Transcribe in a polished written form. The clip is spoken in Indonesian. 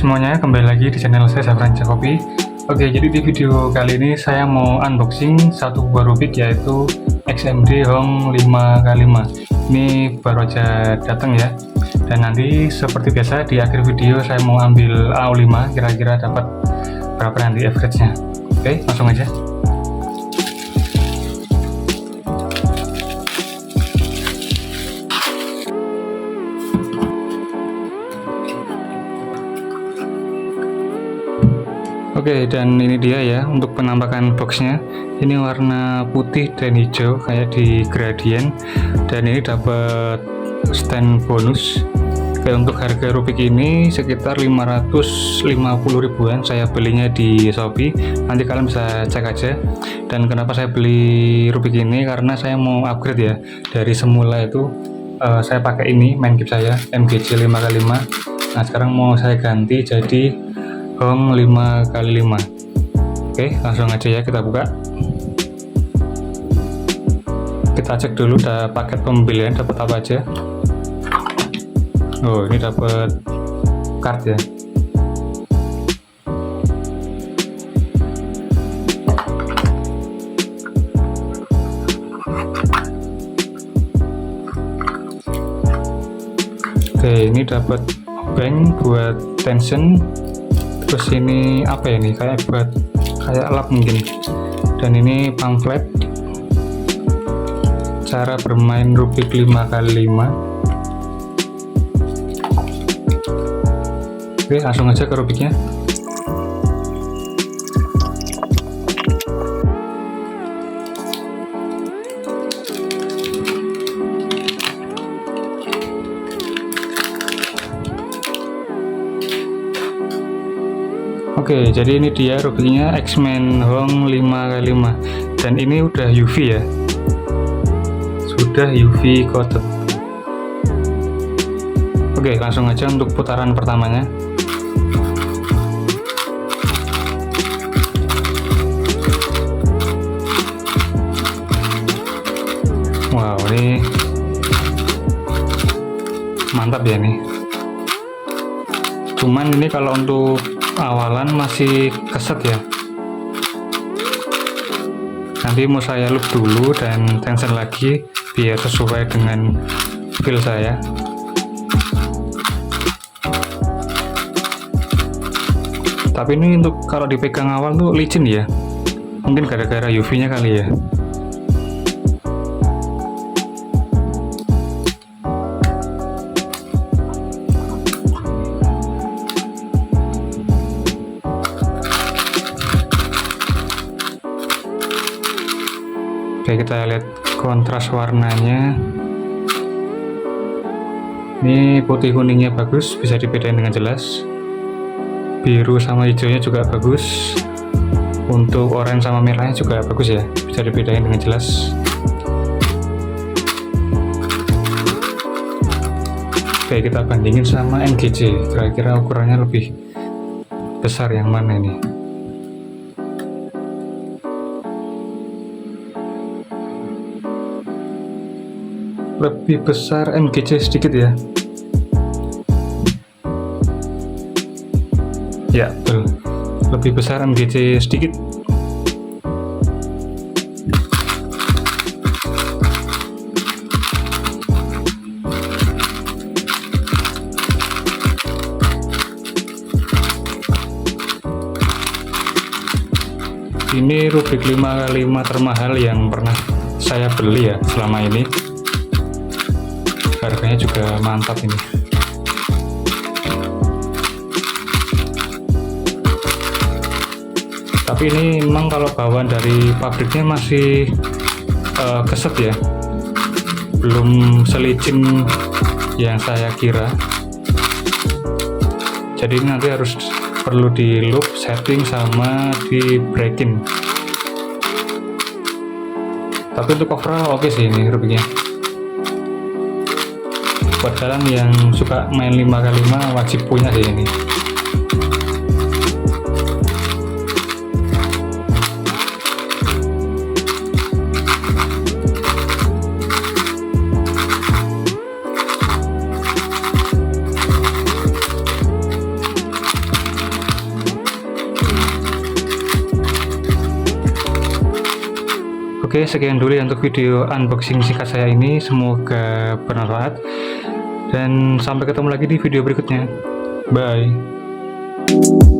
semuanya, kembali lagi di channel saya Zhafran CFOP. Oke, jadi di video kali ini saya mau unboxing satu buah Rubik, yaitu XMD Home 5x5. Ini baru aja datang ya. Dan nanti seperti biasa di akhir video saya mau ambil AO5, kira-kira dapat berapa nanti average-nya. Oke, langsung aja. Oke, dan ini dia ya untuk penampakan boxnya. Ini warna putih dan hijau kayak di gradient, dan ini dapat stand bonus. Oke, untuk harga Rubik ini sekitar 550 ribuan. Saya belinya di Shopee, nanti kalian bisa cek aja. Dan kenapa saya beli Rubik ini, karena saya mau upgrade ya. Dari semula itu saya pakai ini main game saya MGC 5x5. Nah, sekarang mau saya ganti jadi Home 5x5. Oke, langsung aja ya kita buka. Kita cek dulu paket pembelian dapat apa aja. Oh, ini dapat card ya. Oke, ini dapat bank buat tension. Terus ini apa ya, nih kayak buat kayak lap mungkin. Dan ini pamflet cara bermain Rubik 5x5. Oke, langsung aja ke Rubiknya. Oke, jadi ini dia Rubiknya XMD Home 5x5, dan ini udah UV ya, sudah UV coated. Oke, langsung aja untuk putaran pertamanya. Wow, ini mantap ya nih. Cuman ini kalau untuk awalan masih keset ya. Nanti mau saya loop dulu dan tension lagi biar sesuai dengan feel saya. Tapi ini untuk kalau dipegang awal tuh licin ya. Mungkin gara-gara UV-nya kali ya. Oke, kita lihat kontras warnanya. Ini putih kuningnya bagus, bisa dibedain dengan jelas. Biru sama hijaunya juga bagus. Untuk oranye sama merahnya juga bagus ya, bisa dibedain dengan jelas. Oke, kita bandingin sama MGC, kira-kira ukurannya lebih besar yang mana ini. Lebih besar MGC sedikit ya. Ya, betul. Lebih besar MGC sedikit. Ini Rubik 5x5 termahal yang pernah saya beli ya selama ini. Harganya juga mantap ini. Tapi ini memang kalau bawaan dari pabriknya masih keset ya, belum selicin yang saya kira. Jadi nanti harus perlu di loop, setting, sama di breaking. Tapi untuk overall oke sih ini Rubiknya. Buat kalian yang suka main 5x5 wajib punya sih ini. Oke, sekian dulu ya untuk video unboxing singkat saya ini, semoga bermanfaat dan sampai ketemu lagi di video berikutnya. Bye.